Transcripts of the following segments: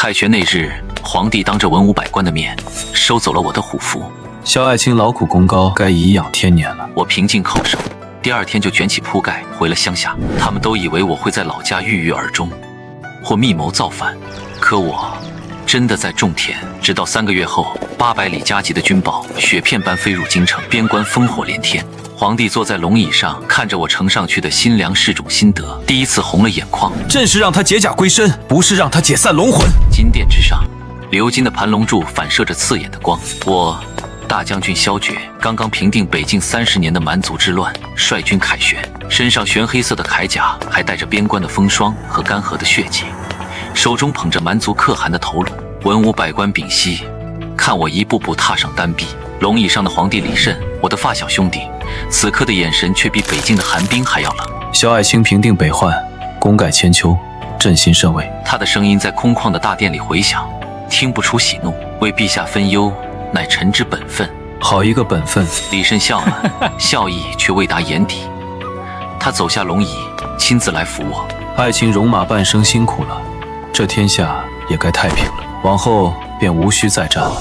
凯旋那日，皇帝当着文武百官的面收走了我的虎符。萧爱卿劳苦功高，该颐养天年了。我平静叩首，第二天就卷起铺盖回了乡下。他们都以为我会在老家郁郁而终，或密谋造反，可我真的在种田。直到3个月后，800里加急的军宝雪片般飞入京城，边关烽火连天。皇帝坐在龙椅上，看着我呈上去的新粮食种心得，第一次红了眼眶。朕是让他解甲归身，不是让他解散龙魂。金殿之上，鎏金的盘龙柱反射着刺眼的光。我大将军萧决刚刚平定北境30年的蛮族之乱，率军凯旋，身上玄黑色的铠甲还带着边关的风霜和干涸的血迹，手中捧着蛮族可汗的头颅。文武百官屏息，看我一步步踏上丹壁。龙椅上的皇帝李慎，我的发小兄弟，此刻的眼神却比北境的寒冰还要冷。萧爱卿平定北患，功盖千秋，朕心甚慰。他的声音在空旷的大殿里回响，听不出喜怒。为陛下分忧，乃臣之本分。好一个本分！李慎笑了，笑意却未达眼底。他走下龙椅，亲自来扶我。爱卿戎马半生辛苦了，这天下也该太平了，往后便无需再战了。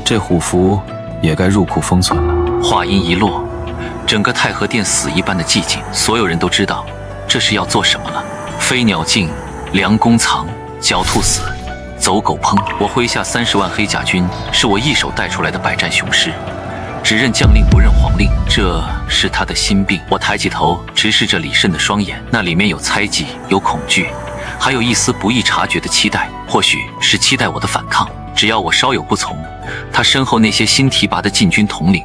这虎符也该入库封存了。话音一落，整个太和殿死一般的寂静，所有人都知道这是要做什么了。飞鸟尽，良弓藏，狡兔死，走狗烹。我麾下30万黑甲军，是我一手带出来的百战雄师，只认将令不认皇令，这是他的心病。我抬起头，直视着李慎的双眼，那里面有猜忌，有恐惧，还有一丝不易察觉的期待，或许是期待我的反抗。只要我稍有不从，他身后那些新提拔的禁军统领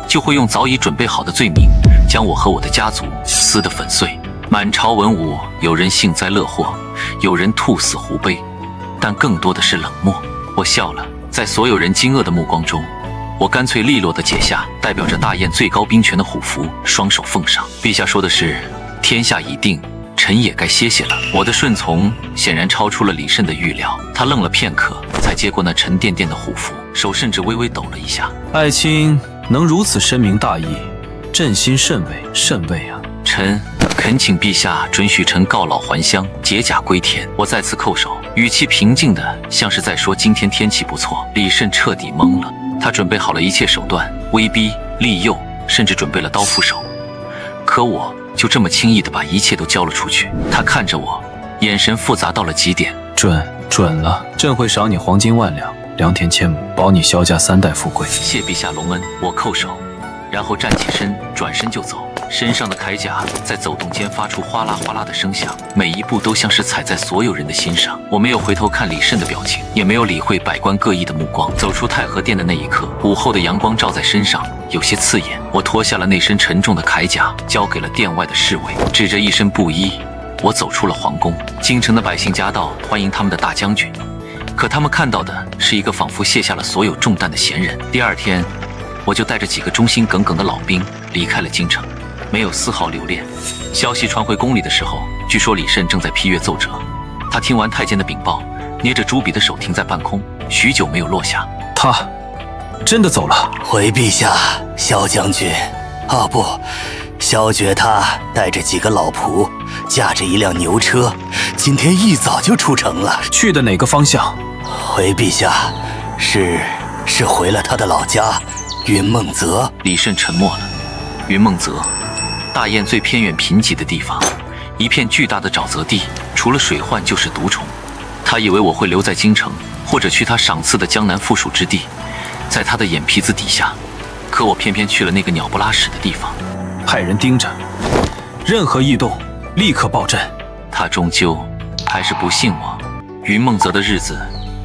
就会用早已准备好的罪名，将我和我的家族撕得粉碎。满朝文武，有人幸灾乐祸，有人兔死狐悲，但更多的是冷漠。我笑了，在所有人惊愕的目光中，我干脆利落地解下代表着大燕最高兵权的虎符，双手奉上。陛下说的是天下已定，臣也该歇歇了。我的顺从显然超出了李慎的预料，他愣了片刻，才接过那沉甸甸的虎符，手甚至微微抖了一下。爱卿能如此深明大义，朕心甚慰，甚慰啊！臣恳请陛下准许臣告老还乡，解甲归田。我再次叩首，语气平静的像是在说今天天气不错。李慎彻底懵了，他准备好了一切手段，威逼利诱，甚至准备了刀斧手，可我就这么轻易地把一切都交了出去。他看着我，眼神复杂到了极点。准了，朕会赏你黄金万两，良田千亩，保你萧家3代富贵。谢陛下隆恩。我叩首，然后站起身，转身就走。身上的铠甲在走动间发出哗啦哗啦的声响，每一步都像是踩在所有人的心上。我没有回头看李慎的表情，也没有理会百官各异的目光。走出太和殿的那一刻，午后的阳光照在身上，有些刺眼。我脱下了那身沉重的铠甲，交给了殿外的侍卫，指着一身布衣，我走出了皇宫。京城的百姓夹道欢迎他们的大将军，可他们看到的是一个仿佛卸下了所有重担的闲人。第二天，我就带着几个忠心耿耿的老兵离开了京城，没有丝毫留恋。消息传回宫里的时候，据说李慎正在批阅奏折。他听完太监的禀报，捏着朱笔的手停在半空，许久没有落下。他真的走了。回陛下，萧将军，不，萧决他带着几个老仆，驾着一辆牛车，今天一早就出城了。去的哪个方向？回陛下，是回了他的老家云梦泽。李慎沉默了。云梦泽，大燕最偏远贫瘠的地方，一片巨大的沼泽地，除了水患就是毒虫。他以为我会留在京城，或者去他赏赐的江南附属之地，在他的眼皮子底下，可我偏偏去了那个鸟不拉屎的地方。派人盯着，任何异动立刻报朕。他终究还是不信我。云梦泽的日子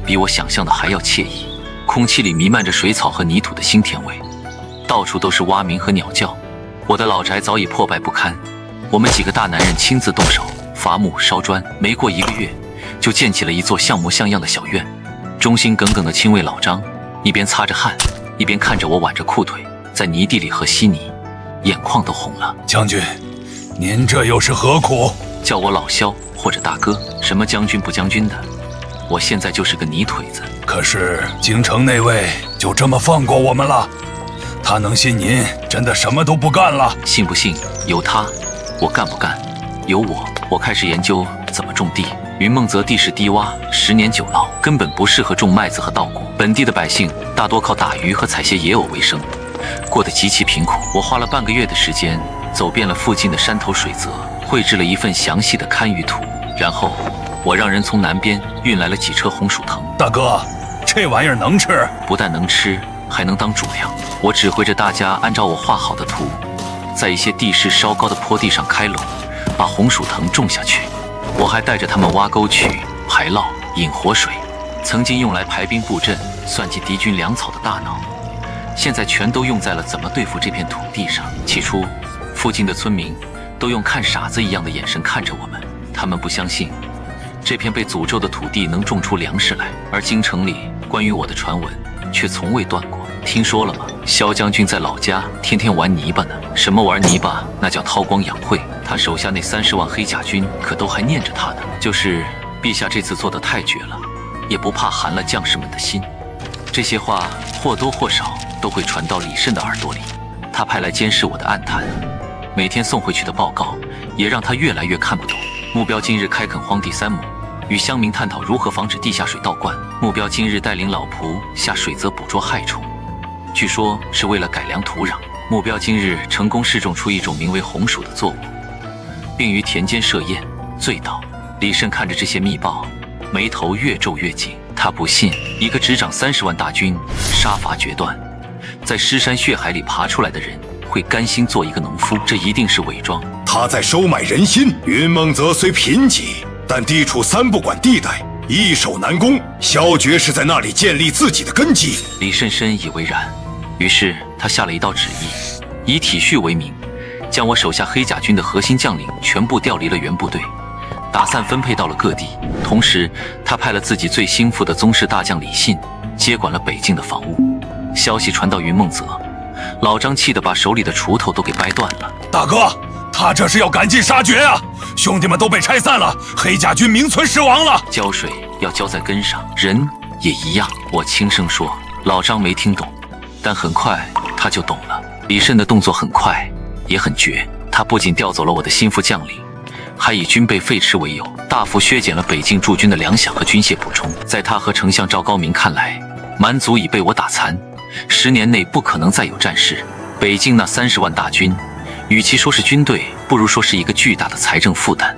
比我想象的还要惬意，空气里弥漫着水草和泥土的腥甜味，到处都是蛙鸣和鸟叫。我的老宅早已破败不堪，我们几个大男人亲自动手伐木烧砖，没过1个月就建起了一座像模像样的小院。忠心耿耿的亲卫老张一边擦着汗，一边看着我挽着裤腿在泥地里和稀泥，眼眶都红了。将军，您这又是何苦？叫我老萧或者大哥，什么将军不将军的，我现在就是个泥腿子。可是京城那位就这么放过我们了？他能信您真的什么都不干了？信不信由他，我干不干由我。我开始研究怎么种地。云梦泽地势低洼，10年久涝，根本不适合种麦子和稻谷。本地的百姓大多靠打鱼和采些野藕为生，过得极其贫苦。我花了半个月的时间，走遍了附近的山头水泽，绘制了一份详细的堪舆图。然后，我让人从南边运来了几车红薯藤。大哥，这玩意儿能吃？不但能吃，还能当主粮。我指挥着大家按照我画好的图，在一些地势稍高的坡地上开垄，把红薯藤种下去。我还带着他们挖沟渠、排涝、引活水，曾经用来排兵布阵、算计敌军粮草的大脑，现在全都用在了怎么对付这片土地上。起初，附近的村民都用看傻子一样的眼神看着我们，他们不相信这片被诅咒的土地能种出粮食来，而京城里关于我的传闻却从未断过。听说了吗？萧将军在老家天天玩泥巴呢。什么玩泥巴？那叫韬光养晦。他手下那30万黑甲军可都还念着他呢。就是陛下这次做得太绝了，也不怕寒了将士们的心。这些话或多或少都会传到李慎的耳朵里。他派来监视我的暗探，每天送回去的报告也让他越来越看不懂。目标今日开垦荒地3亩，与乡民探讨如何防止地下水倒灌。目标今日带领老仆下水泽捕捉害虫，据说是为了改良土壤。目标今日成功试种出一种名为红薯的作物，并于田间设宴醉倒。李慎看着这些密报，眉头越皱越紧。他不信一个执掌30万大军，杀伐决断，在尸山血海里爬出来的人会甘心做一个农夫，这一定是伪装。他在收买人心。云梦泽虽贫瘠，但地处3不管地带，易守难攻。萧决是在那里建立自己的根基。李慎深以为然，于是他下了一道旨意，以体恤为名，将我手下黑甲军的核心将领全部调离了原部队，打散分配到了各地。同时，他派了自己最心腹的宗室大将李信接管了北境的防务。消息传到云梦泽，老张气得把手里的锄头都给掰断了。大哥，他这是要赶尽杀绝啊！兄弟们都被拆散了，黑甲军名存实亡了。浇水要浇在根上，人也一样。我轻声说。老张没听懂，但很快他就懂了。李慎的动作很快，也很绝。他不仅调走了我的心腹将领，还以军备废弛为由，大幅削减了北境驻军的粮饷和军械补充。在他和丞相赵高明看来，蛮族已被我打残，10年内不可能再有战事。北境那30万大军，与其说是军队，不如说是一个巨大的财政负担，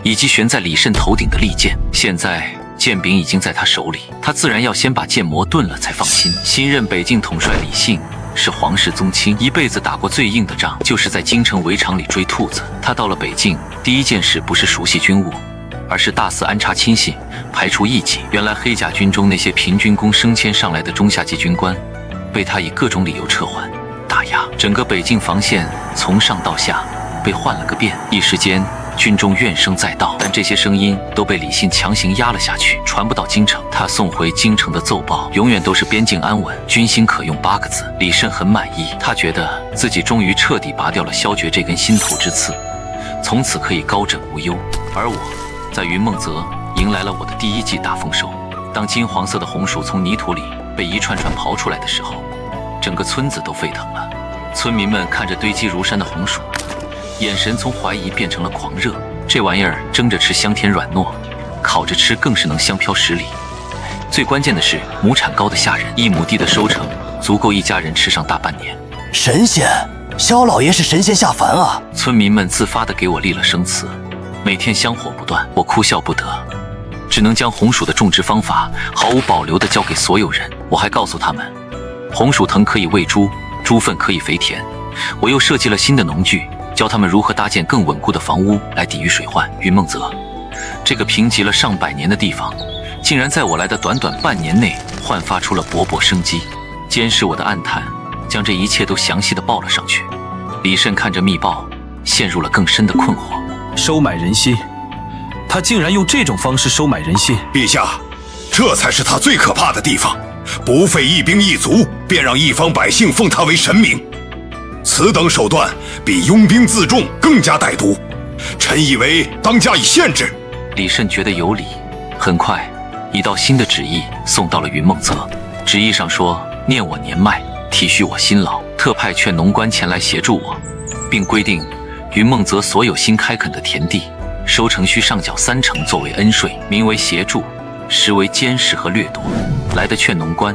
以及悬在李慎头顶的利剑。现在剑柄已经在他手里，他自然要先把剑磨钝了才放心。新任北境统帅李信是皇室宗亲，一辈子打过最硬的仗，就是在京城围场里追兔子。他到了北境，第一件事不是熟悉军务，而是大肆安插亲信，排除异己。原来黑甲军中那些凭军功升迁上来的中下级军官，被他以各种理由撤换打压，整个北境防线从上到下被换了个遍。一时间军中怨声载道，但这些声音都被李信强行压了下去，传不到京城。他送回京城的奏报永远都是边境安稳，军心可用8个字。李慎很满意，他觉得自己终于彻底拔掉了萧决这根心头之刺，从此可以高枕无忧。而我在云梦泽迎来了我的第1季大丰收。当金黄色的红薯从泥土里被一串串刨出来的时候，整个村子都沸腾了。村民们看着堆积如山的红薯，眼神从怀疑变成了狂热。这玩意儿蒸着吃香甜软糯，烤着吃更是能香飘10里。最关键的是亩产高得吓人，1亩地的收成足够一家人吃上大半年。神仙，萧老爷是神仙下凡啊！村民们自发地给我立了生祠，每天香火不断。我哭笑不得，只能将红薯的种植方法毫无保留地交给所有人。我还告诉他们，红薯藤可以喂猪，猪粪可以肥田。我又设计了新的农具，教他们如何搭建更稳固的房屋来抵御水患。云梦泽这个贫瘠了上百年的地方，竟然在我来的短短半年内焕发出了勃勃生机。监视我的暗探将这一切都详细地报了上去。李慎看着密报，陷入了更深的困惑。收买人心，他竟然用这种方式收买人心。陛下，这才是他最可怕的地方。不费一兵一卒，便让一方百姓奉他为神明，此等手段比拥兵自重更加歹毒。臣以为当加以限制。李慎觉得有理。很快，一道新的旨意送到了云梦泽。旨意上说，念我年迈，体恤我辛劳，特派劝农官前来协助我，并规定云梦泽所有新开垦的田地收成需上缴30%作为恩税，名为协助，实为监视和掠夺。来的劝农官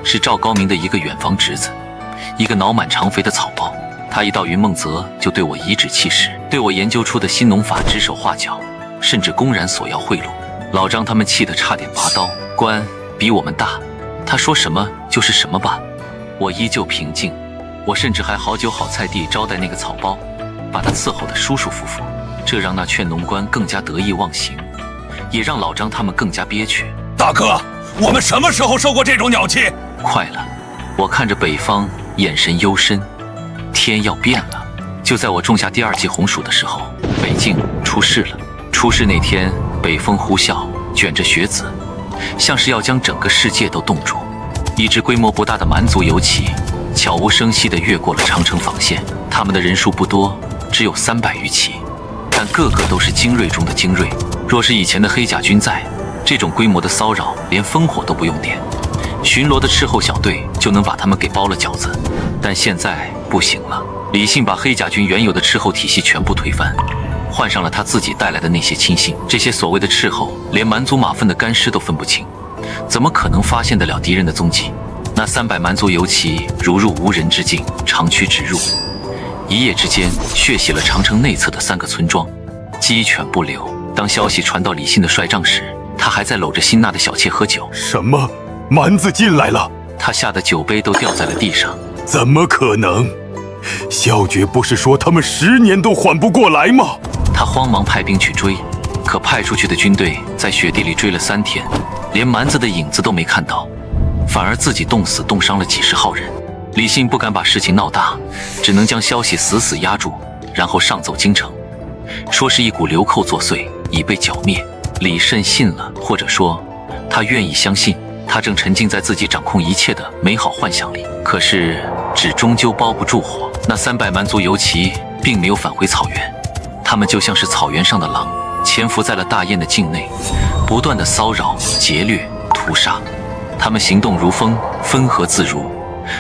是赵高明的一个远房侄子，一个脑满肠肥的草包。他一到云梦泽就对我颐指气使，对我研究出的新农法指手画脚，甚至公然索要贿赂。老张他们气得差点拔刀。官比我们大，他说什么就是什么吧。我依旧平静，我甚至还好酒好菜地招待那个草包，把他伺候得舒舒服服。这让那劝农官更加得意忘形，也让老张他们更加憋屈。大哥，我们什么时候受过这种鸟气？快了，我看着北方，眼神幽深。天要变了。就在我种下第2季红薯的时候，北境出事了。出事那天，北风呼啸，卷着雪子，像是要将整个世界都冻住。一支规模不大的蛮族游骑，悄无声息地越过了长城防线。他们的人数不多，只有300余骑，但个个都是精锐中的精锐。若是以前的黑甲军在，这种规模的骚扰，连烽火都不用点，巡逻的斥候小队就能把他们给包了饺子。但现在不行了，李信把黑甲军原有的斥候体系全部推翻，换上了他自己带来的那些亲信。这些所谓的斥候，连蛮族马粪的干尸都分不清，怎么可能发现得了敌人的踪迹？那300蛮族游骑如入无人之境，长驱直入，一夜之间血洗了长城内侧的3个村庄，鸡犬不留。当消息传到李信的帅帐时，他还在搂着辛娜的小妾喝酒。什么？蛮子进来了？他吓得酒杯都掉在了地上。怎么可能？萧诀不是说他们10年都缓不过来吗？他慌忙派兵去追，可派出去的军队在雪地里追了3天，连蛮子的影子都没看到，反而自己冻死冻伤了几十号人。李信不敢把事情闹大，只能将消息死死压住，然后上奏京城，说是一股流寇作祟，已被剿灭。李慎信了，或者说他愿意相信。他正沉浸在自己掌控一切的美好幻想里，可是纸终究包不住火。那300蛮族游骑并没有返回草原，他们就像是草原上的狼，潜伏在了大雁的境内，不断的骚扰、劫掠、屠杀。他们行动如风，分合自如，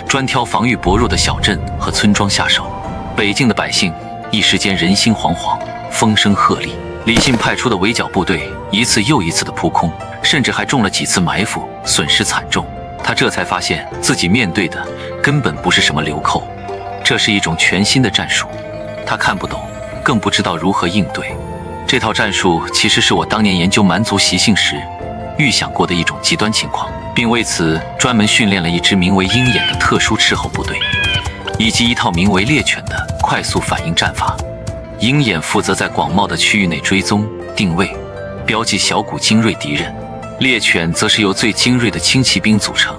专挑防御薄弱的小镇和村庄下手。北境的百姓一时间人心惶惶，风声鹤唳。李信派出的围剿部队一次又一次的扑空，甚至还中了几次埋伏，损失惨重。他这才发现自己面对的根本不是什么流寇，这是一种全新的战术。他看不懂，更不知道如何应对。这套战术其实是我当年研究蛮族习性时预想过的一种极端情况，并为此专门训练了一支名为鹰眼的特殊斥候部队，以及一套名为猎犬的快速反应战法。鹰眼负责在广袤的区域内追踪、定位、标记小股精锐敌人，猎犬则是由最精锐的轻骑兵组成。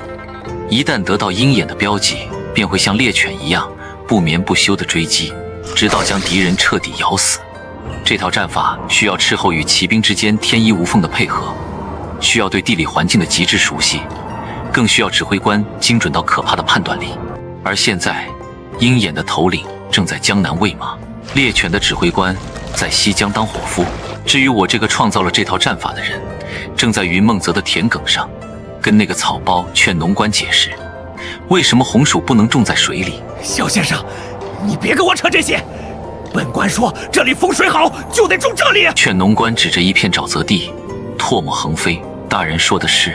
一旦得到鹰眼的标记，便会像猎犬一样不眠不休地追击，直到将敌人彻底咬死。这套战法需要斥候与骑兵之间天衣无缝的配合，需要对地理环境的极致熟悉，更需要指挥官精准到可怕的判断力。而现在，鹰眼的头领正在江南喂马，猎犬的指挥官在西江当伙夫。至于我这个创造了这套战法的人，正在云梦泽的田埂上，跟那个草包劝农官解释，为什么红薯不能种在水里。萧先生，你别跟我扯这些。本官说这里风水好，就得种这里。劝农官指着一片沼泽地，唾沫横飞。大人说的是。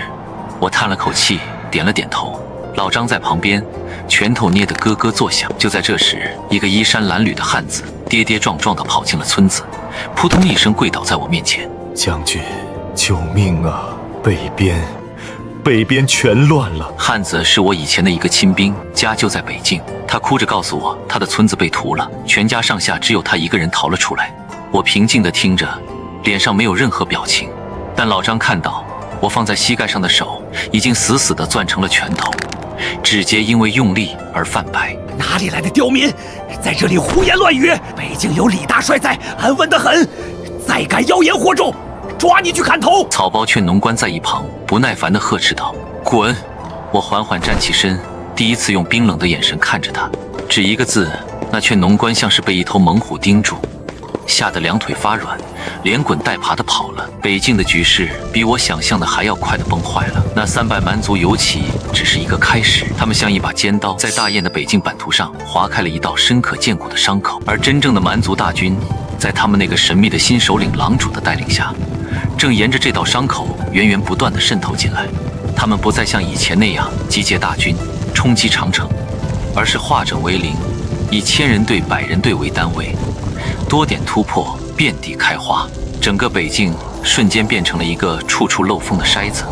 我叹了口气，点了点头。老张在旁边，拳头捏得咯咯作响。就在这时，一个衣衫褴褛的汉子跌跌撞撞地跑进了村子，扑通一声跪倒在我面前。将军，救命啊！北边全乱了。汉子是我以前的一个亲兵，家就在北境。他哭着告诉我，他的村子被屠了，全家上下只有他一个人逃了出来。我平静地听着，脸上没有任何表情。但老张看到我放在膝盖上的手已经死死地攥成了拳头，指节因为用力而泛白。哪里来的刁民，在这里胡言乱语？北京有李大帅在，安稳得很。再敢妖言惑众，抓你去砍头！草包劝农官在一旁不耐烦地呵斥道：“滚！”我缓缓站起身，第一次用冰冷的眼神看着他，只一个字，那劝农官像是被一头猛虎盯住，吓得两腿发软，连滚带爬地跑了。北境的局势比我想象的还要快地崩坏了。那300蛮族游骑只是一个开始，他们像一把尖刀，在大雁的北境版图上划开了一道深可见骨的伤口。而真正的蛮族大军在他们那个神秘的新首领狼主的带领下，正沿着这道伤口源源不断地渗透进来。他们不再像以前那样集结大军冲击长城，而是化整为零，以1000人队、100人队为单位，多点突破，遍地开花。整个北境瞬间变成了一个处处漏风的筛子。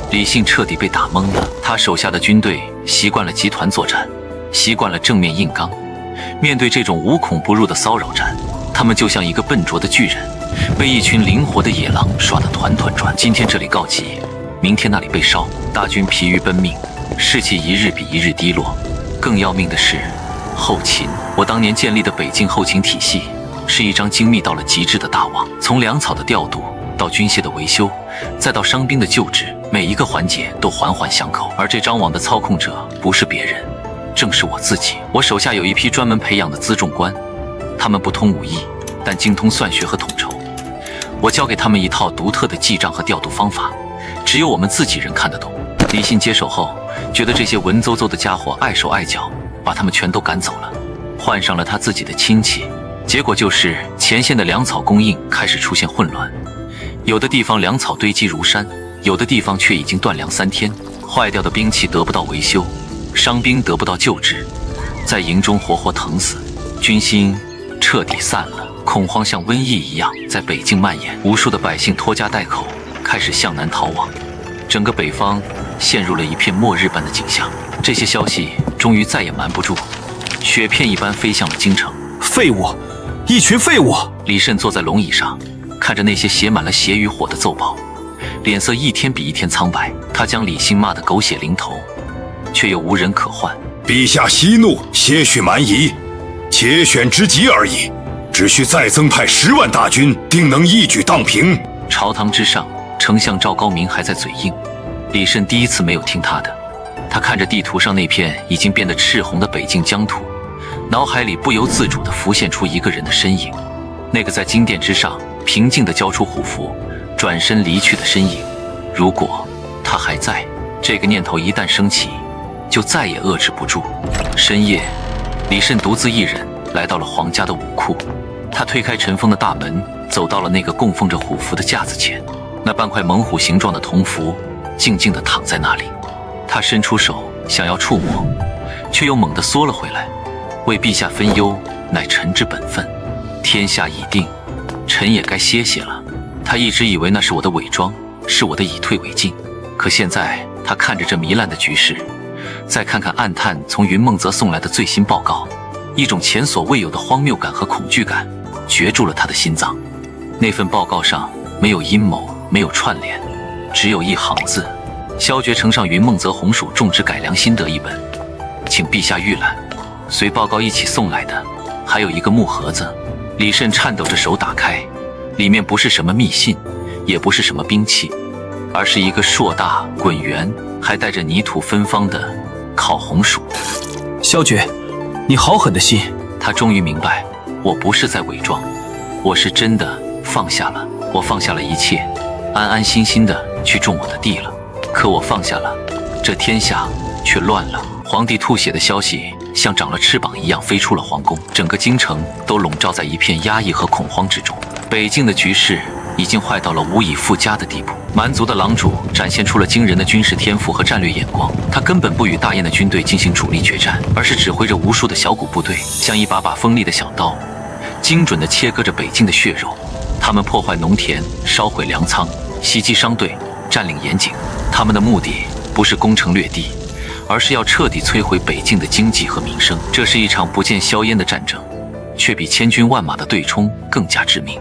李信彻底被打懵了，他手下的军队习惯了集团作战，习惯了正面硬刚，面对这种无孔不入的骚扰战，他们就像一个笨拙的巨人，被一群灵活的野狼耍得团团转。今天这里告急，明天那里被烧，大军疲于奔命，士气一日比一日低落。更要命的是后勤，我当年建立的北境后勤体系是一张精密到了极致的大网，从粮草的调度到军械的维修，再到伤兵的救治，每一个环节都环环相扣。而这张网的操控者不是别人，正是我自己。我手下有一批专门培养的辎重官，他们不通武艺，但精通算学和统筹。我教给他们一套独特的记账和调度方法，只有我们自己人看得懂。李信接手后，觉得这些文绉绉的家伙碍手碍脚，把他们全都赶走了，换上了他自己的亲戚。结果就是前线的粮草供应开始出现混乱，有的地方粮草堆积如山，有的地方却已经断粮3天，坏掉的兵器得不到维修，伤兵得不到救治，在营中活活疼死，军心彻底散了。恐慌像瘟疫一样在北境蔓延，无数的百姓拖家带口，开始向南逃亡，整个北方陷入了一片末日般的景象。这些消息终于再也瞒不住，雪片一般飞向了京城。废物，一群废物！李慎坐在龙椅上，看着那些写满了血与火的奏报，脸色一天比一天苍白。他将李信骂得狗血淋头，却又无人可换。陛下息怒，些许蛮夷，且选之急而已。只需再增派10万大军，定能一举荡平。朝堂之上，丞相赵高明还在嘴硬，李慎第一次没有听他的。他看着地图上那片已经变得赤红的北境疆土，脑海里不由自主地浮现出一个人的身影，那个在金殿之上平静地交出虎符，转身离去的身影。如果他还在，这个念头一旦升起，就再也遏制不住。深夜，李慎独自一人来到了皇家的武库，他推开尘封的大门，走到了那个供奉着虎符的架子前。那半块猛虎形状的铜符静静地躺在那里，他伸出手想要触摸，却又猛地缩了回来。为陛下分忧，乃臣之本分。天下已定，臣也该歇歇了。他一直以为那是我的伪装，是我的以退为进。可现在他看着这糜烂的局势，再看看暗探从云梦泽送来的最新报告，一种前所未有的荒谬感和恐惧感攫住了他的心脏。那份报告上没有阴谋，没有串联，只有一行字：萧决呈上云梦泽红薯种植改良心得一本，请陛下预览。随报告一起送来的还有一个木盒子。李慎颤抖着手打开，里面不是什么密信，也不是什么兵器，而是一个硕大滚圆还带着泥土芬芳的烤红薯。萧决，你好狠的心！他终于明白，我不是在伪装，我是真的放下了。我放下了一切，安安心心的去种我的地了。可我放下了，这天下却乱了。皇帝吐血的消息像长了翅膀一样飞出了皇宫，整个京城都笼罩在一片压抑和恐慌之中。北境的局势已经坏到了无以复加的地步。蛮族的狼主展现出了惊人的军事天赋和战略眼光，他根本不与大雁的军队进行主力决战，而是指挥着无数的小股部队，像一把把锋利的小刀，精准地切割着北境的血肉。他们破坏农田，烧毁粮仓，袭击商队，占领盐井。他们的目的不是攻城略地，而是要彻底摧毁北境的经济和民生。这是一场不见硝烟的战争，却比千军万马的对冲更加致命。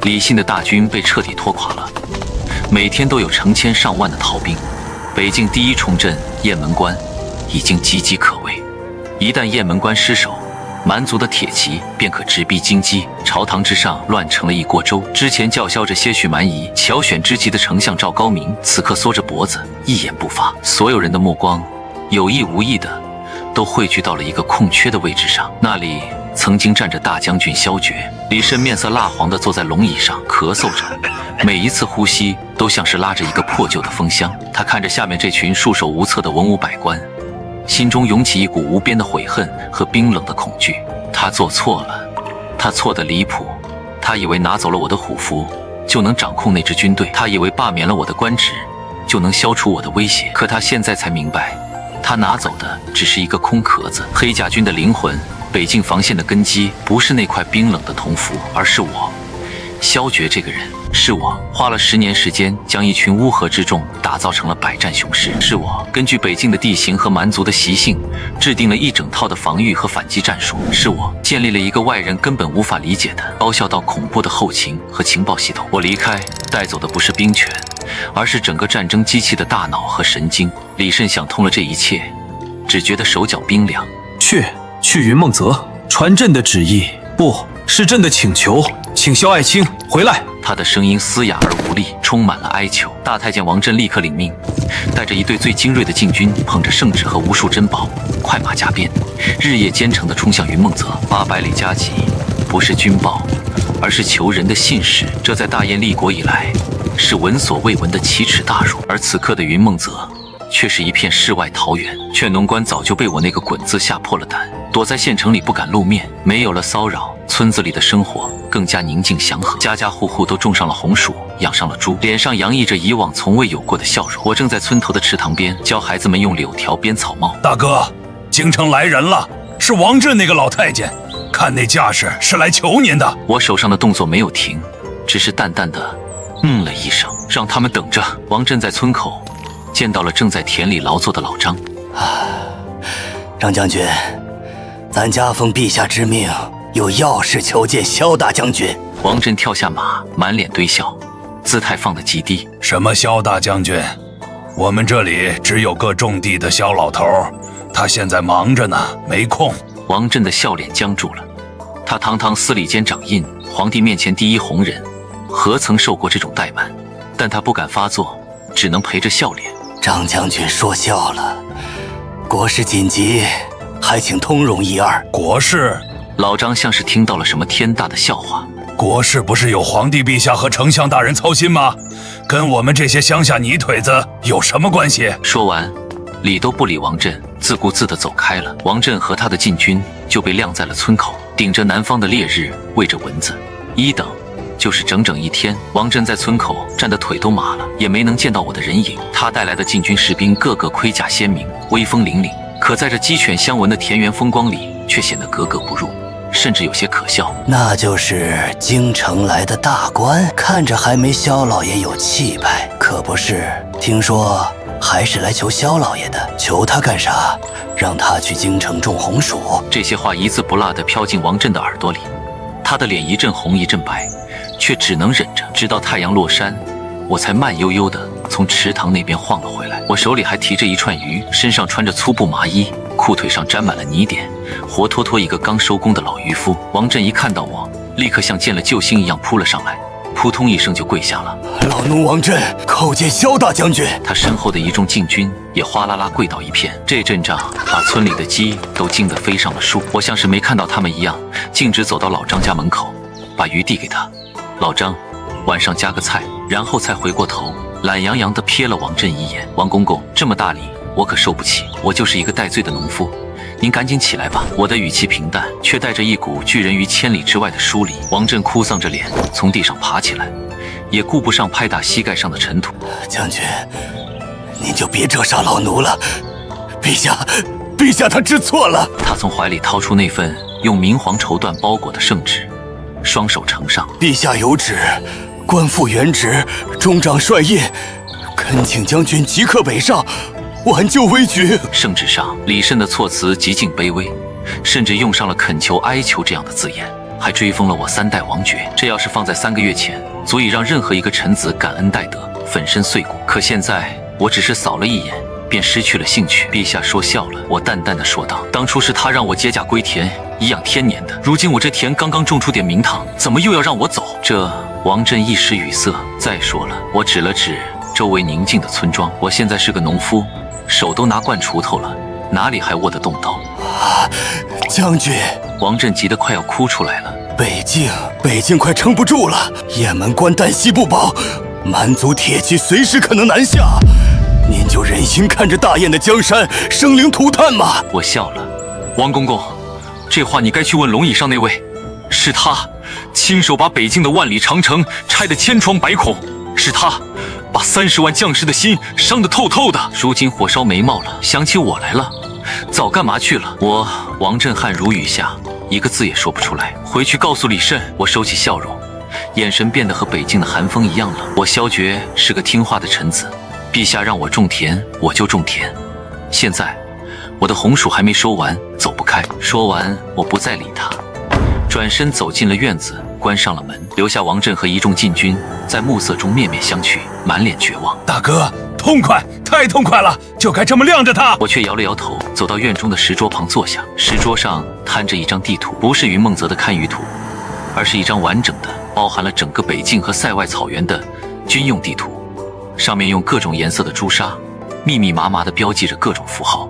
李信的大军被彻底拖垮了，每天都有成千上万的逃兵。北境第一重镇雁门关已经岌岌可危，一旦雁门关失守，蛮族的铁骑便可直逼京畿。朝堂之上乱成了一锅粥。之前叫嚣着些许蛮夷、巧选之极的丞相赵高明，此刻缩着脖子，一言不发。所有人的目光有意无意的都汇聚到了一个空缺的位置上，那里曾经站着大将军萧决。李慎面色蜡黄地坐在龙椅上，咳嗽着，每一次呼吸都像是拉着一个破旧的风箱。他看着下面这群束手无策的文武百官，心中涌起一股无边的悔恨和冰冷的恐惧。他做错了，他错得离谱，他以为拿走了我的虎符，就能掌控那支军队；他以为罢免了我的官职，就能消除我的威胁。可他现在才明白，他拿走的只是一个空壳子。黑甲军的灵魂，北境防线的根基，不是那块冰冷的铜符，而是我。萧决这个人，是我花了10年时间将一群乌合之众打造成了百战雄师，是我根据北境的地形和蛮族的习性，制定了一整套的防御和反击战术，是我建立了一个外人根本无法理解的高效到恐怖的后勤和情报系统。我离开带走的不是兵权，而是整个战争机器的大脑和神经。李慎想通了这一切，只觉得手脚冰凉。去云梦泽，传朕的旨意，不是朕的请求，请萧爱卿回来。他的声音嘶哑而无力，充满了哀求。大太监王振立刻领命，带着一队最精锐的禁军，捧着圣旨和无数珍宝，快马加鞭，日夜兼程地冲向云梦泽。800里加急，不是军报，而是求人的信使。这在大燕立国以来，是闻所未闻的奇耻大辱。而此刻的云梦泽，却是一片世外桃源。劝农官早就被我那个滚字吓破了胆，躲在县城里不敢露面，没有了骚扰，村子里的生活更加宁静祥和，家家户户都种上了红薯，养上了猪，脸上洋溢着以往从未有过的笑容。我正在村头的池塘边教孩子们用柳条编草帽。大哥，京城来人了，是王振那个老太监，看那架势是来求您的。我手上的动作没有停，只是淡淡的了一声，让他们等着。王振在村口见到了正在田里劳作的老张。张将军，咱家奉陛下之命，有要事求见萧大将军。王振跳下马，满脸堆笑，姿态放得极低。什么萧大将军？我们这里只有个种地的萧老头，他现在忙着呢，没空。王振的笑脸僵住了。他堂堂司礼监掌印，皇帝面前第一红人，何曾受过这种怠慢？但他不敢发作，只能陪着笑脸。张将军说笑了，国事紧急，还请通融一二。国事？老张像是听到了什么天大的笑话。国事不是由皇帝陛下和丞相大人操心吗？跟我们这些乡下泥腿子有什么关系？说完，理都不理王振，自顾自地走开了。王振和他的禁军就被晾在了村口，顶着南方的烈日，喂着蚊子，一等就是整整1天。王振在村口站得腿都麻了，也没能见到我的人影。他带来的禁军士兵个个盔甲鲜明，威风凛凛，可在这鸡犬相闻的田园风光里，却显得格格不入，甚至有些可笑。那就是京城来的大官，看着还没萧老爷有气派，可不是？听说还是来求萧老爷的，求他干啥？让他去京城种红薯。这些话一字不落地飘进王振的耳朵里，他的脸一阵红一阵白，却只能忍着，直到太阳落山，我才慢悠悠地从池塘那边晃了回来。我手里还提着一串鱼，身上穿着粗布麻衣，裤腿上沾满了泥点，活脱脱一个刚收工的老渔夫。王振一看到我，立刻像见了救星一样扑了上来，扑通一声就跪下了。老奴王振叩见萧大将军。他身后的一众禁军也哗啦啦跪倒一片。这阵仗把村里的鸡都惊得飞上了树。我像是没看到他们一样，径直走到老张家门口，把鱼递给他。老张，晚上加个菜。然后才回过头，懒洋洋地瞥了王振一眼。王公公，这么大礼我可受不起，我就是一个戴罪的农夫，您赶紧起来吧。我的语气平淡，却带着一股拒人于千里之外的疏离。王振哭丧着脸从地上爬起来，也顾不上拍打膝盖上的尘土。将军，您就别折杀老奴了，陛下他知错了。他从怀里掏出那份用明黄绸缎包裹的圣旨，双手呈上。陛下有旨，官复原职，中长帅印，恳请将军即刻北上，挽救危局。圣旨上，李慎的措辞极尽卑微，甚至用上了恳求、哀求这样的字眼，还追封了我3代王爵。这要是放在3个月前，足以让任何一个臣子感恩戴德，粉身碎骨。可现在，我只是扫了一眼，便失去了兴趣。陛下说笑了，我淡淡的说道：“当初是他让我接驾归田，颐养天年的。如今我这田刚刚种出点名堂，怎么又要让我走？”这王振一时语塞。再说了，我指了指周围宁静的村庄，我现在是个农夫，手都拿惯锄头了，哪里还握得动刀？将军，王振急得快要哭出来了。北境快撑不住了，雁门关旦夕不保，蛮族铁骑随时可能南下。您就忍心看着大雁的江山生灵涂炭吗？我笑了，王公公，这话你该去问龙椅上那位，是他亲手把北境的万里长城拆得千疮百孔，是他把30万将士的心伤得透透的。如今火烧眉毛了，想起我来了，早干嘛去了？我王震汗如雨下，一个字也说不出来。回去告诉李慎。我收起笑容，眼神变得和北境的寒风一样冷。我萧决是个听话的臣子，陛下让我种田，我就种田。现在我的红薯还没收完，走不开。说完，我不再理他，转身走进了院子，关上了门，留下王震和一众禁军在暮色中面面相觑，满脸绝望。大哥，痛快，太痛快了，就该这么晾着他。我却摇了摇头，走到院中的石桌旁坐下。石桌上摊着一张地图，不是云梦泽的堪舆图，而是一张完整的包含了整个北境和塞外草原的军用地图，上面用各种颜色的朱砂密密麻麻地标记着各种符号。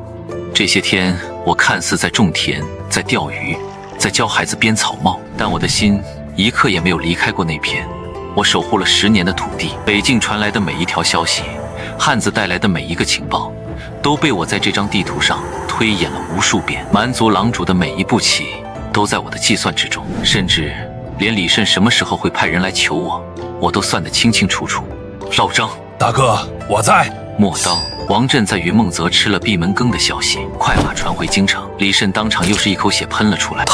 这些天我看似在种田，在钓鱼，在教孩子编草帽，但我的心一刻也没有离开过那片我守护了10年的土地。北境传来的每一条消息，汉子带来的每一个情报，都被我在这张地图上推演了无数遍。蛮族狼主的每一步棋都在我的计算之中，甚至连李慎什么时候会派人来求我，我都算得清清楚楚。老张，大哥，我在。陌刀，王震在云梦泽吃了闭门羹的消息快马传回京城，李慎当场又是一口血喷了出来。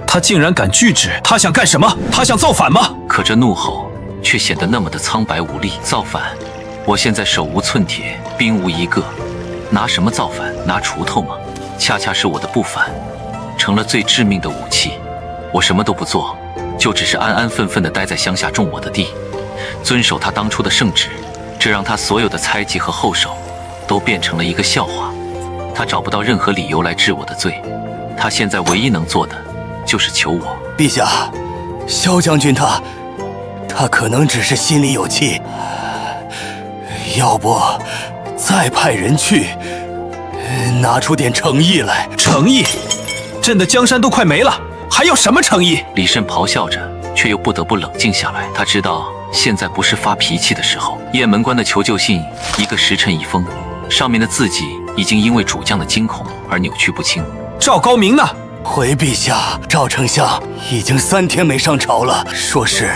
他竟然敢拒止？他想干什么？他想造反吗？可这怒吼却显得那么的苍白无力。造反？我现在手无寸铁，兵无一个，拿什么造反？拿锄头吗？恰恰是我的不反成了最致命的武器。我什么都不做，就只是安安分分地待在乡下种我的地，遵守他当初的圣旨。这让他所有的猜忌和后手都变成了一个笑话。他找不到任何理由来治我的罪，他现在唯一能做的就是求我。陛下，萧将军他可能只是心里有气，要不再派人去，拿出点诚意来。诚意？朕的江山都快没了，还要什么诚意？李慎咆哮着，却又不得不冷静下来。他知道现在不是发脾气的时候。雁门关的求救信，一个时辰一封，上面的字迹已经因为主将的惊恐而扭曲不清。赵高明呢？回陛下，赵丞相已经3天没上朝了，说是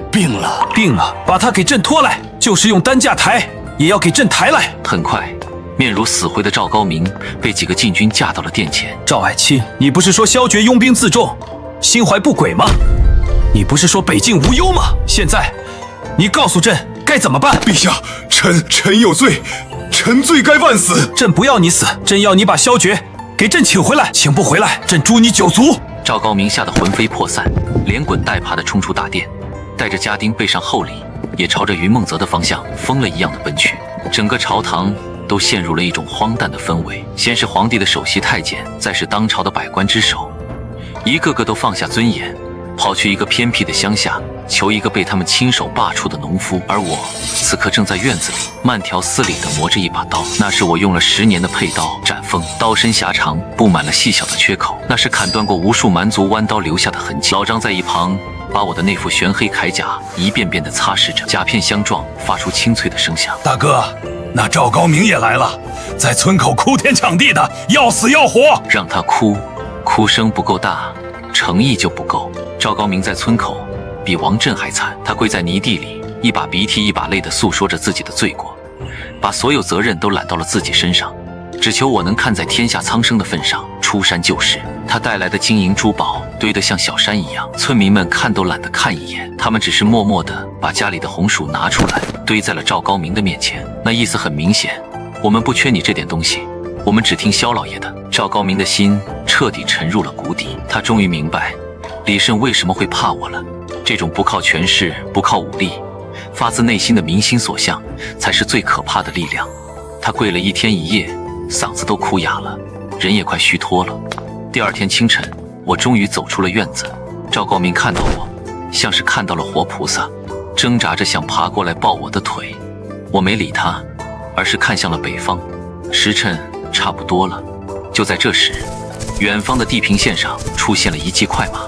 病了。病了，把他给朕拖来，就是用担架抬，也要给朕抬来。很快，面如死灰的赵高明被几个禁军架到了殿前。赵爱卿，你不是说萧决拥兵自重，心怀不轨吗？你不是说北境无忧吗？现在，你告诉朕该怎么办？陛下，臣有罪，臣罪该万死。朕不要你死，朕要你把萧决给朕请回来，请不回来，朕诛你9族。赵高明吓得魂飞魄散，连滚带爬地冲出大殿，带着家丁备上厚礼，也朝着云梦泽的方向疯了一样的奔去。整个朝堂都陷入了一种荒诞的氛围。先是皇帝的首席太监，再是当朝的百官之首，一个个都放下尊严，跑去一个偏僻的乡下，求一个被他们亲手罢黜的农夫。而我此刻正在院子里慢条斯理地磨着一把刀，那是我用了10年的佩刀斩锋，刀身狭长，布满了细小的缺口，那是砍断过无数蛮族弯刀留下的痕迹。老张在一旁把我的那副玄黑铠甲一遍遍地擦拭着，甲片相撞，发出清脆的声响。大哥，那赵高明也来了，在村口哭天抢地的，要死要活。让他哭，哭声不够大，诚意就不够。赵高明在村口比王震还惨，他跪在泥地里，一把鼻涕一把泪地诉说着自己的罪过，把所有责任都揽到了自己身上，只求我能看在天下苍生的份上出山救市。他带来的金银珠宝堆得像小山一样，村民们看都懒得看一眼，他们只是默默地把家里的红薯拿出来堆在了赵高明的面前。那意思很明显，我们不缺你这点东西，我们只听萧老爷的。赵高明的心彻底沉入了谷底，他终于明白李慎为什么会怕我了。这种不靠权势，不靠武力，发自内心的民心所向，才是最可怕的力量。他跪了1天1夜，嗓子都哭哑了，人也快虚脱了。第2天清晨，我终于走出了院子。赵高明看到我，像是看到了活菩萨，挣扎着想爬过来抱我的腿。我没理他，而是看向了北方。时辰差不多了。就在这时，远方的地平线上出现了一骑快马，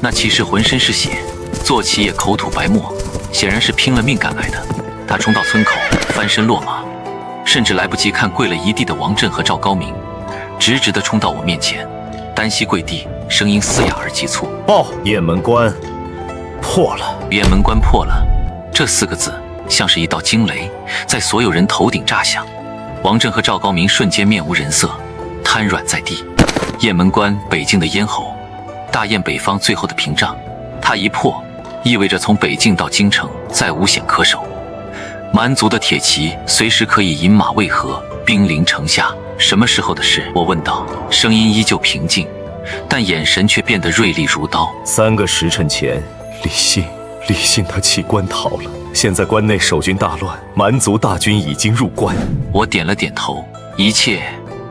那骑士浑身是血，坐骑也口吐白沫，显然是拼了命赶来的。他冲到村口，翻身落马，甚至来不及看跪了一地的王震和赵高明，直直地冲到我面前，单膝跪地，声音嘶哑而急促：“报雁门关，破了。雁门关破了，这4个字像是一道惊雷，在所有人头顶炸响。王震和赵高明瞬间面无人色，瘫软在地。雁门关，北境的咽喉，大雁北方最后的屏障，它一破，意味着从北境到京城再无险可守。蛮族的铁骑随时可以饮马渭河，兵临城下。什么时候的事？我问道，声音依旧平静，但眼神却变得锐利如刀。3个时辰前，李信他弃关逃了。现在关内守军大乱，蛮族大军已经入关。我点了点头，一切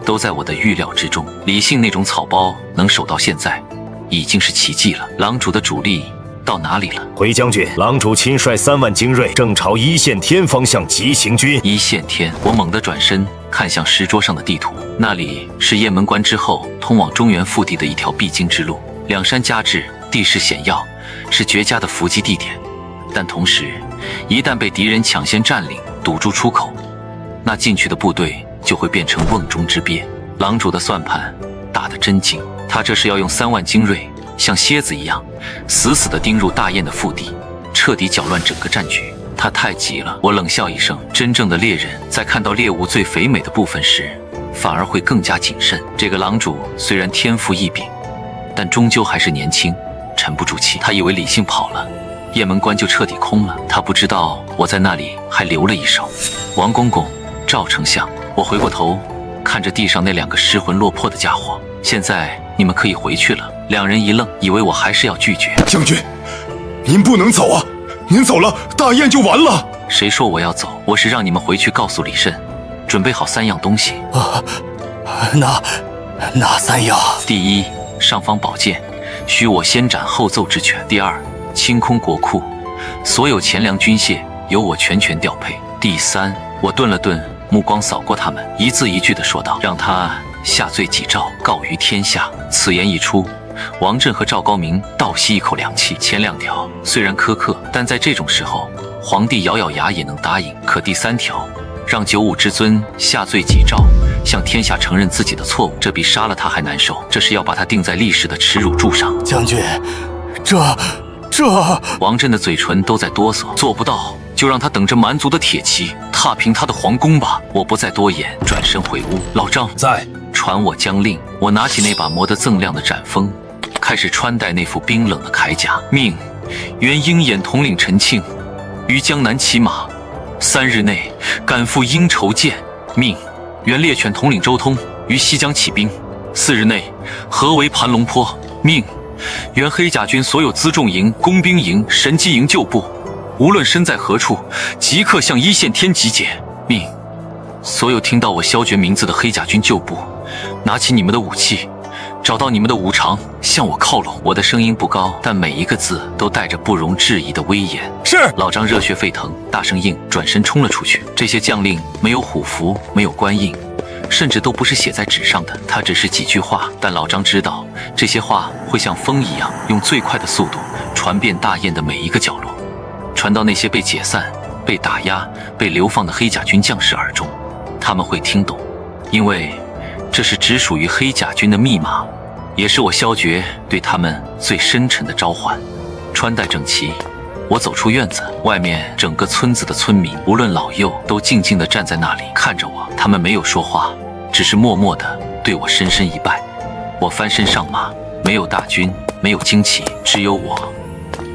都在我的预料之中。李信那种草包能守到现在，已经是奇迹了。狼主的主力到哪里了？回将军，狼主亲率3万精锐正朝一线天方向急行军。一线天，我猛地转身看向石桌上的地图，那里是雁门关之后通往中原腹地的一条必经之路，两山夹峙，地势险要，是绝佳的伏击地点。但同时，一旦被敌人抢先占领，堵住出口，那进去的部队就会变成瓮中之鳖。狼主的算盘打得真精，他这是要用3万精锐像蝎子一样死死地盯入大雁的腹地，彻底搅乱整个战局。他太急了。我冷笑一声，真正的猎人在看到猎物最肥美的部分时，反而会更加谨慎。这个狼主虽然天赋异禀，但终究还是年轻，沉不住气。他以为李信跑了，雁门关就彻底空了。他不知道我在那里还留了一手。王公公，赵丞相。我回过头看着地上那2个失魂落魄的家伙，现在你们可以回去了。2人一愣，以为我还是要拒绝。将军，您不能走啊！您走了，大雁就完了。谁说我要走？我是让你们回去告诉李慎，准备好3样东西。哪3样？第一，尚方宝剑，许我先斩后奏之权。第二，清空国库，所有钱粮军械由我全权调配。第三，我顿了顿，目光扫过他们，一字一句地说道：让他下罪己诏，告于天下。此言一出，王震和赵高明倒吸一口凉气。前2条虽然苛刻，但在这种时候，皇帝咬咬牙也能答应。可第3条，让九五之尊下罪己诏，向天下承认自己的错误，这比杀了他还难受。这是要把他钉在历史的耻辱柱上。将军，这……王震的嘴唇都在哆嗦。做不到，就让他等着蛮族的铁骑踏平他的皇宫吧。我不再多言，转身回屋。老张在，传我将令。我拿起那把磨得锃亮的斩锋，开始穿戴那副冰冷的铠甲。命原鹰眼统领陈庆于江南骑马，3日内赶赴鹰筹见。命原猎犬统领周通于西江起兵，4日内合围盘龙坡。命原黑甲军所有辎重营、工兵营、神机营旧部，无论身在何处，即刻向1线天集结。命所有听到我萧决名字的黑甲军旧部，拿起你们的武器，找到你们的武长，向我靠拢。我的声音不高，但每一个字都带着不容置疑的威严。是。老张热血沸腾，大声应，转身冲了出去。这些将令没有虎符，没有官印，甚至都不是写在纸上的，它只是几句话。但老张知道，这些话会像风一样，用最快的速度传遍大雁的每一个角落，传到那些被解散、被打压、被流放的黑甲军将士耳中。他们会听懂，因为这是只属于黑甲军的密码，也是我萧决对他们最深沉的召唤。穿戴整齐，我走出院子，外面整个村子的村民，无论老幼，都静静地站在那里看着我。他们没有说话，只是默默地对我深深一拜。我翻身上马，没有大军，没有旌旗，只有我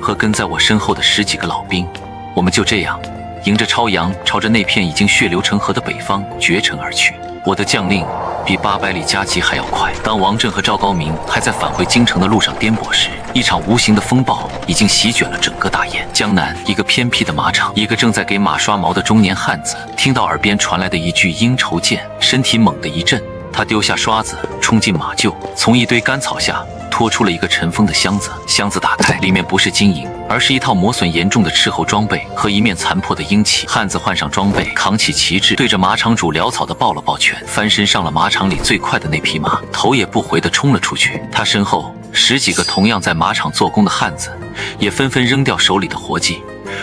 和跟在我身后的10几个老兵。我们就这样迎着朝阳，朝着那片已经血流成河的北方绝尘而去。我的将令比800里加急还要快。当王震和赵高明还在返回京城的路上颠簸时，一场无形的风暴已经席卷了整个大雁。江南一个偏僻的马场，一个正在给马刷毛的中年汉子听到耳边传来的一句鹰筹见，身体猛地一震，他丢下刷子，冲进马厩，从一堆干草下拖出了一个尘封的箱子。箱子打开，里面不是金银，而是一套磨损严重的斥候装备和一面残破的鹰旗。汉子换上装备，扛起旗帜，对着马场主潦草地抱了抱拳，翻身上了马场里最快的那匹马，头也不回地冲了出去。他身后10几个同样在马场做工的汉子也纷纷扔掉手里的活计，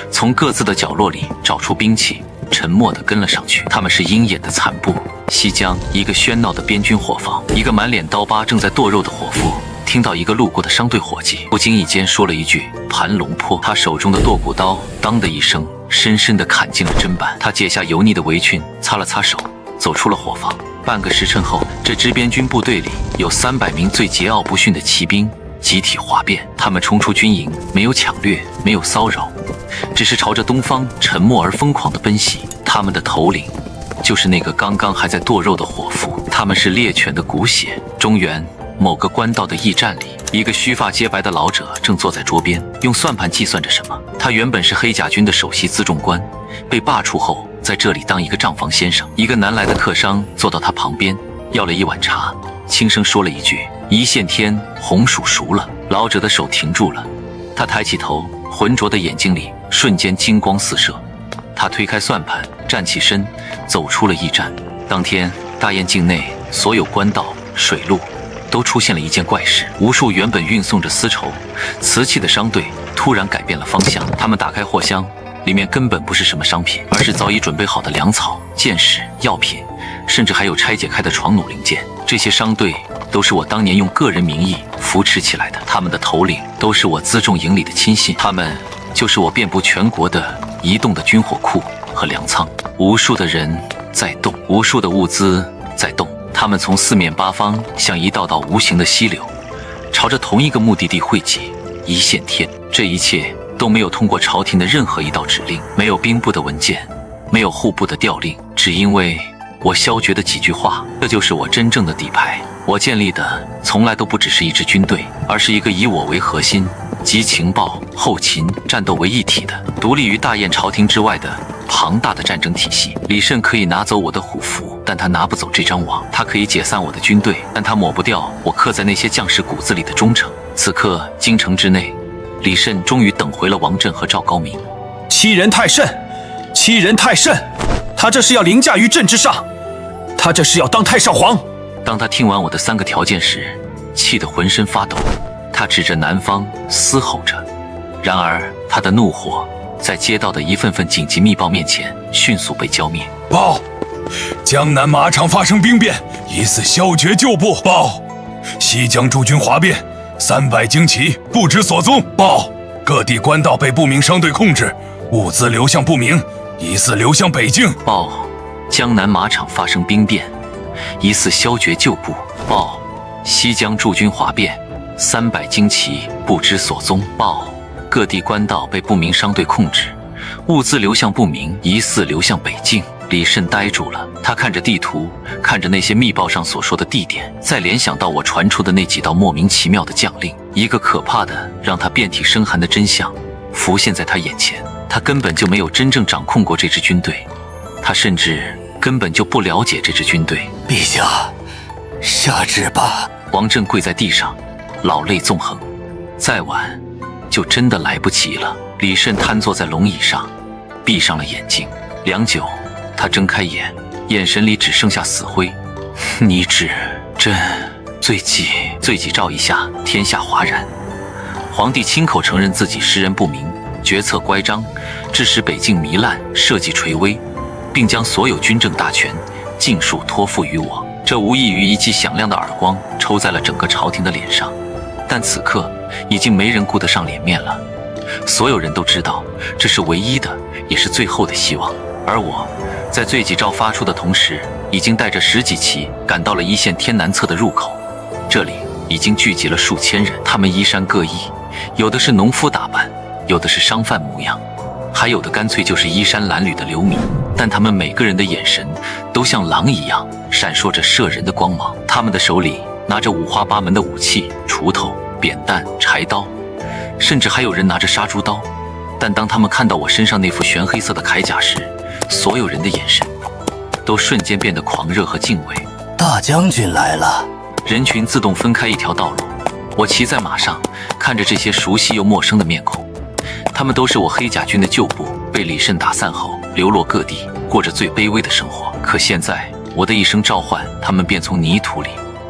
从各自的角落里找出兵器，沉默地跟了上去。他们是鹰眼的残部。西江一个喧闹的边军伙房，一个满脸刀疤正在剁肉的伙夫听到一个路过的商队伙计不经意间说了一句“盘龙坡”，他手中的剁骨刀当的一声，深深地砍进了砧板。他解下油腻的围裙，擦了擦手，走出了伙房。半个时辰后，这支边军部队里有300名最桀骜不驯的骑兵集体哗变，他们冲出军营，没有抢掠，没有骚扰，只是朝着东方沉默而疯狂地奔袭。他们的头领就是那个刚刚还在剁肉的伙夫，他们是猎犬的骨血。中原某个官道的驿站里，一个须发皆白的老者正坐在桌边，用算盘计算着什么。他原本是黑甲军的首席辎重官，被罢黜后在这里当一个账房先生。一个南来的客商坐到他旁边，要了一碗茶，轻声说了一句：“一线天，红薯熟了。”老者的手停住了，他抬起头，浑浊的眼睛里瞬间金光四射。他推开算盘，站起身，走出了驿站。当天，大雁境内所有官道、水路都出现了一件怪事，无数原本运送着丝绸、瓷器的商队突然改变了方向。他们打开货箱，里面根本不是什么商品，而是早已准备好的粮草、箭矢、药品，甚至还有拆解开的床弩零件。这些商队都是我当年用个人名义扶持起来的，他们的头领都是我辎重营里的亲信，他们就是我遍布全国的移动的军火库和粮仓。无数的人在动，无数的物资在动，他们从四面八方像一道道无形的溪流，朝着同一个目的地汇集。一线天，这一切都没有通过朝廷的任何一道指令，没有兵部的文件，没有户部的调令，只因为我萧决的几句话。这就是我真正的底牌。我建立的从来都不只是一支军队，而是一个以我为核心，集情报、后勤、战斗为一体的，独立于大雁朝廷之外的庞大的战争体系。李慎可以拿走我的虎符，但他拿不走这张网；他可以解散我的军队，但他抹不掉我刻在那些将士骨子里的忠诚。此刻，京城之内，李慎终于等回了王振和赵高明。欺人太甚，欺人太甚！他这是要凌驾于朕之上，他这是要当太上皇。当他听完我的3个条件时，气得浑身发抖。他指着南方嘶吼着，然而他的怒火在接到的一份份紧急密报面前迅速被浇灭。报，江南马场发生兵变，疑似萧决旧部。报，西江驻军哗变，300精骑不知所踪。报，各地官道被不明商队控制，物资流向不明，疑似流向北境。报，江南马场发生兵变，疑似萧决旧部。报，西江驻军哗变，300精骑不知所踪。报，各地官道被不明商队控制，物资流向不明，疑似流向北境。李慎呆住了，他看着地图，看着那些密报上所说的地点，再联想到我传出的那几道莫名其妙的将令，一个可怕的让他遍体生寒的真相浮现在他眼前。他根本就没有真正掌控过这支军队，他甚至根本就不了解这支军队。陛下，下旨吧。王振跪在地上，老泪纵横，再晚就真的来不及了。李慎瘫坐在龙椅上，闭上了眼睛。良久，他睁开眼，眼神里只剩下死灰。你指朕罪己诏一下，天下哗然。皇帝亲口承认自己识人不明，决策乖张，致使北境糜烂，社稷垂危，并将所有军政大权尽数托付于我。这无异于一记响亮的耳光抽在了整个朝廷的脸上，但此刻已经没人顾得上脸面了。所有人都知道，这是唯一的，也是最后的希望。而我，在罪己诏发出的同时，已经带着10几骑赶到了一线天南侧的入口。这里已经聚集了数千人，他们衣衫各异，有的是农夫打扮，有的是商贩模样，还有的干脆就是衣衫褴褛的流民。但他们每个人的眼神都像狼一样闪烁着摄人的光芒，他们的手里拿着五花八门的武器，锄头、扁担、柴刀，甚至还有人拿着杀猪刀。但当他们看到我身上那副玄黑色的铠甲时，所有人的眼神都瞬间变得狂热和敬畏。大将军来了。人群自动分开一条道路，我骑在马上，看着这些熟悉又陌生的面孔。他们都是我黑甲军的旧部，被李慎打散后流落各地，过着最卑微的生活。可现在我的一声召唤，他们便从泥土里，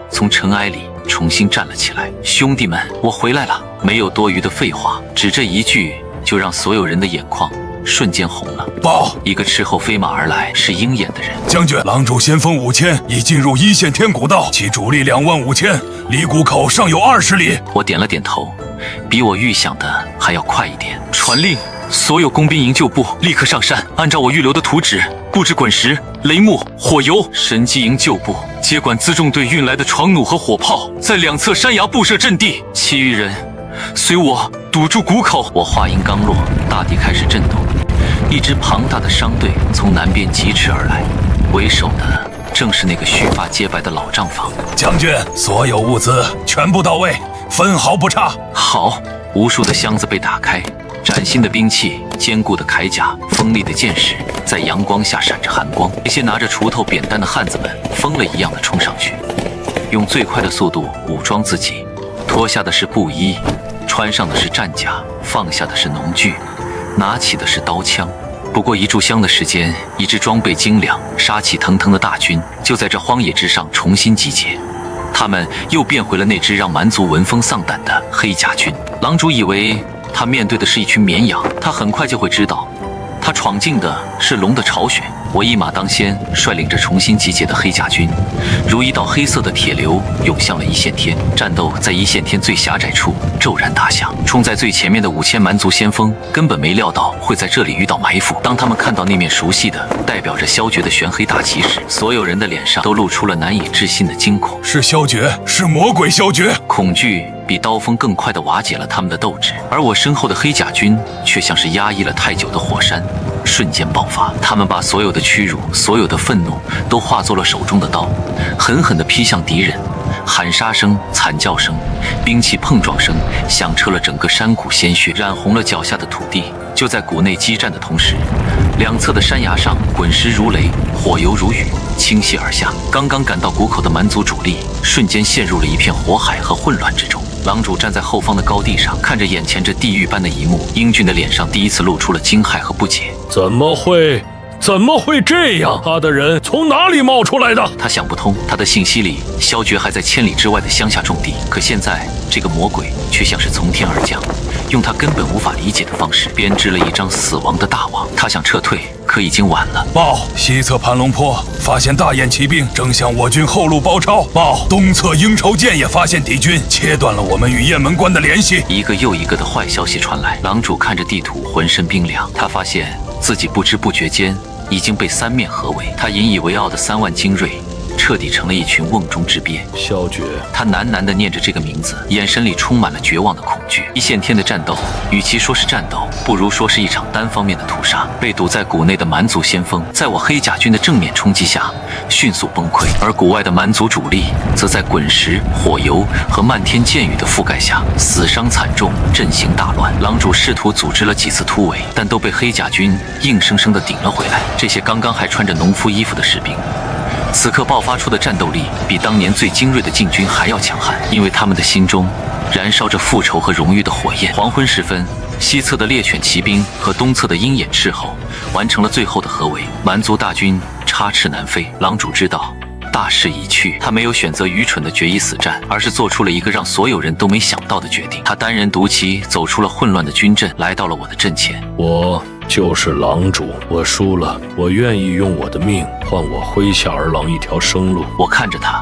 从尘埃里重新站了起来。兄弟们，我回来了！没有多余的废话，只这一句就让所有人的眼眶瞬间红了。报，一个斥候飞马而来，是鹰眼的人。将军，狼主先锋5000已进入一线天古道，其主力25000，离谷口尚有20里。我点了点头，比我预想的还要快一点。传令，所有工兵营救部立刻上山，按照我预留的图纸布置滚石、雷木、火油。神机营救部接管辎重队运来的床弩和火炮，在两侧山崖布设阵地。其余人随我堵住谷口。我话音刚落，大地开始震动，一支庞大的商队从南边疾驰而来，为首的正是那个须发洁白的老账房。将军，所有物资全部到位，分毫不差。好，无数的箱子被打开，崭新的兵器、坚固的铠甲、锋利的剑矢，在阳光下闪着寒光。那些拿着锄头、扁担的汉子们疯了一样的冲上去，用最快的速度武装自己，脱下的是布衣，穿上的是战甲，放下的是农具，拿起的是刀枪。不过一炷香的时间，一支装备精良、杀气腾腾的大军就在这荒野之上重新集结。他们又变回了那支让蛮族闻风丧胆的黑甲军。狼主以为他面对的是一群绵羊，他很快就会知道，他闯进的是龙的巢穴。我一马当先，率领着重新集结的黑甲军，如一道黑色的铁流涌向了一线天。战斗在一线天最狭窄处骤然打响，冲在最前面的5000蛮族先锋根本没料到会在这里遇到埋伏。当他们看到那面熟悉的代表着萧诀的玄黑大旗时，所有人的脸上都露出了难以置信的惊恐。是萧诀，是魔鬼萧诀！恐惧比刀锋更快地瓦解了他们的斗志，而我身后的黑甲军却像是压抑了太久的火山，瞬间爆发。他们把所有的屈辱、所有的愤怒都化作了手中的刀，狠狠地劈向敌人。喊杀声、惨叫声、兵器碰撞声响彻了整个山谷，鲜血染红了脚下的土地。就在谷内激战的同时，两侧的山崖上滚石如雷，火油如雨，倾泻而下。刚刚赶到谷口的蛮族主力瞬间陷入了一片火海和混乱之中。狼主站在后方的高地上，看着眼前这地狱般的一幕，英俊的脸上第一次露出了惊骇和不解。怎么会这样？他的人从哪里冒出来的？他想不通，他的信息里，萧诀还在千里之外的乡下种地，可现在这个魔鬼却像是从天而降，用他根本无法理解的方式编织了一张死亡的大网。他想撤退，可已经晚了。报，西侧盘龙坡发现大雁骑兵正向我军后路包抄。报，东侧鹰巢舰也发现敌军，切断了我们与雁门关的联系。一个又一个的坏消息传来，狼主看着地图，浑身冰凉。他发现自己不知不觉间已经被三面合围，他引以为傲的3万精锐彻底成了一群瓮中之鳖。萧诀，他喃喃地念着这个名字，眼神里充满了绝望的恐惧。一线天的战斗，与其说是战斗，不如说是一场单方面的屠杀。被堵在谷内的蛮族先锋，在我黑甲军的正面冲击下迅速崩溃，而谷外的蛮族主力则在滚石、火油和漫天箭雨的覆盖下死伤惨重，阵型大乱。狼主试图组织了几次突围，但都被黑甲军硬生生地顶了回来。这些刚刚还穿着农夫衣服的士兵，此刻爆发出的战斗力比当年最精锐的禁军还要强悍，因为他们的心中燃烧着复仇和荣誉的火焰。黄昏时分，西侧的猎犬骑兵和东侧的鹰眼斥候完成了最后的合围，蛮族大军插翅难飞。狼主知道大势已去，他没有选择愚蠢的决一死战，而是做出了一个让所有人都没想到的决定。他单人独骑走出了混乱的军阵，来到了我的阵前。我就是狼主，我输了，我愿意用我的命换我麾下儿郎一条生路。我看着他，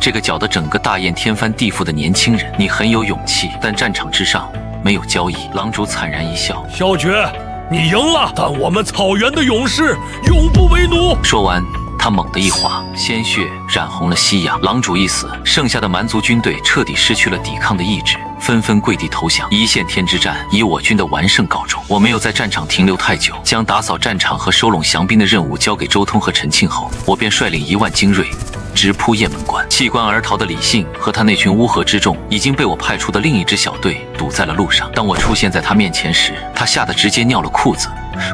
这个搅得整个大雁天翻地覆的年轻人，你很有勇气，但战场之上没有交易。狼主惨然一笑，萧诀，你赢了，但我们草原的勇士永不为奴。说完，他猛地一划，鲜血染红了夕阳。狼主一死，剩下的蛮族军队彻底失去了抵抗的意志，纷纷跪地投降。一线天之战以我军的完胜告终。我没有在战场停留太久，将打扫战场和收拢降兵的任务交给周通和陈庆后，我便率领1万精锐直扑雁门关。弃关而逃的李信和他那群乌合之众已经被我派出的另一支小队堵在了路上。当我出现在他面前时，他吓得直接尿了裤子，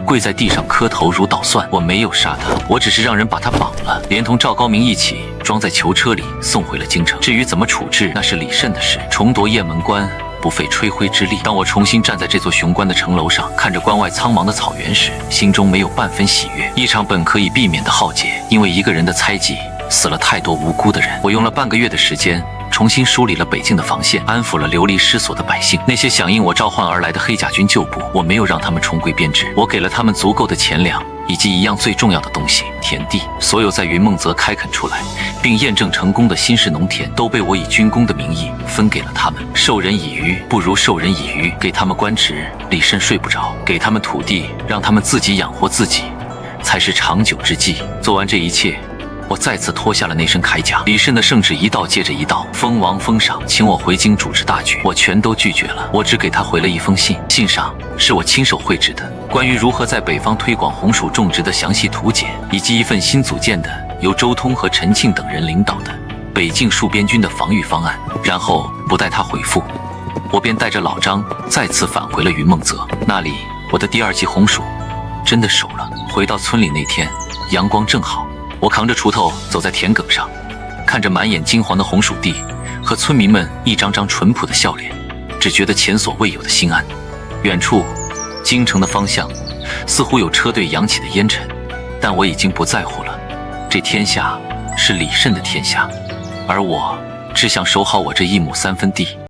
跪在地上磕头如捣蒜。我没有杀他，我只是让人把他绑了，连同赵高明一起装在囚车里送回了京城。至于怎么处置，那是李慎的事。重夺雁门关不费吹灰之力。当我重新站在这座雄关的城楼上，看着关外苍茫的草原时，心中没有半分喜悦。一场本可以避免的浩劫，因为一个人的猜忌死了太多无辜的人。我用了半个月的时间重新梳理了北境的防线，安抚了流离失所的百姓。那些响应我召唤而来的黑甲军旧部，我没有让他们重归编制，我给了他们足够的钱粮，以及一样最重要的东西——田地。所有在云梦泽开垦出来并验证成功的新式农田，都被我以军功的名义分给了他们。授人以鱼，不如授人以渔。给他们官职，李慎睡不着；给他们土地，让他们自己养活自己，才是长久之计。做完这一切，我再次脱下了那身铠甲。李慎的圣旨一道接着一道，封王封赏，请我回京主持大局，我全都拒绝了。我只给他回了一封信，信上是我亲手绘制的关于如何在北方推广红薯种植的详细图解，以及一份新组建的由周通和陈庆等人领导的北境戍边军的防御方案。然后不待他回复，我便带着老张再次返回了云梦泽。那里，我的第2级红薯真的熟了。回到村里那天，阳光正好，我扛着锄头走在田埂上，看着满眼金黄的红薯地和村民们一张张淳朴的笑脸，只觉得前所未有的心安。远处，京城的方向似乎有车队扬起的烟尘，但我已经不在乎了。这天下是李慎的天下，而我只想守好我这1亩3分地。